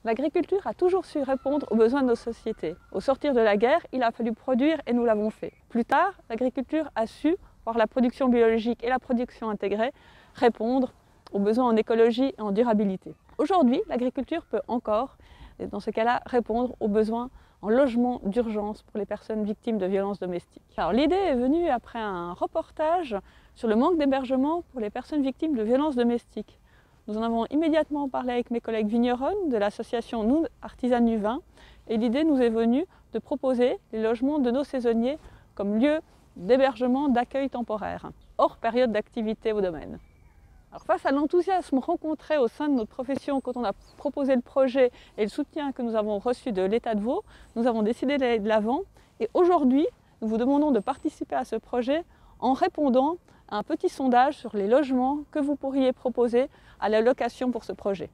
L'agriculture a toujours su répondre aux besoins de nos sociétés. Au sortir de la guerre, il a fallu produire et nous l'avons fait. Plus tard, l'agriculture a su, par la production biologique et la production intégrée, répondre aux besoins en écologie et en durabilité. Aujourd'hui, l'agriculture peut encore, dans ce cas-là, répondre aux besoins en logement d'urgence pour les personnes victimes de violences domestiques. Alors, l'idée est venue après un reportage sur le manque d'hébergement pour les personnes victimes de violences domestiques. Nous en avons immédiatement parlé avec mes collègues vigneronnes de l'association Nous Artisanes du Vin et l'idée nous est venue de proposer les logements de nos saisonniers comme lieu d'hébergement, d'accueil temporaire, hors période d'activité au domaine. Alors, face à l'enthousiasme rencontré au sein de notre profession quand on a proposé le projet et le soutien que nous avons reçu de l'État de Vaud, nous avons décidé d'aller de l'avant et aujourd'hui, nous vous demandons de participer à ce projet en répondant à un petit sondage sur les logements que vous pourriez proposer à la location pour ce projet.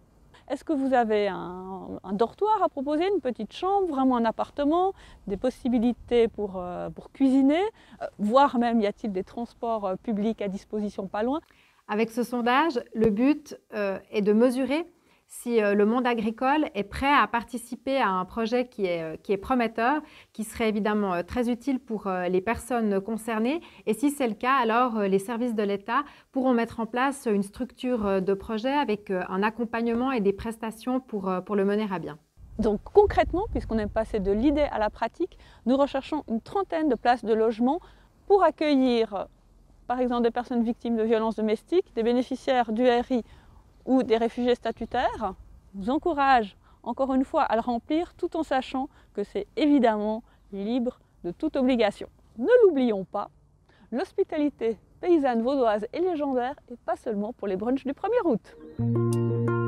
Est-ce que vous avez un dortoir à proposer, une petite chambre, vraiment un appartement, des possibilités pour cuisiner, voire même y a-t-il des transports publics à disposition pas loin? Avec ce sondage, le but est de mesurer si le monde agricole est prêt à participer à un projet qui est prometteur, qui serait évidemment très utile pour les personnes concernées. Et si c'est le cas, alors les services de l'État pourront mettre en place une structure de projet avec un accompagnement et des prestations pour le mener à bien. Donc concrètement, puisqu'on est passé de l'idée à la pratique, nous recherchons une trentaine de places de logement pour accueillir par exemple des personnes victimes de violences domestiques, des bénéficiaires du RI ou des réfugiés statutaires. Je vous encourage encore une fois à le remplir tout en sachant que c'est évidemment libre de toute obligation. Ne l'oublions pas, l'hospitalité paysanne vaudoise et légendaire et pas seulement pour les brunchs du 1er août.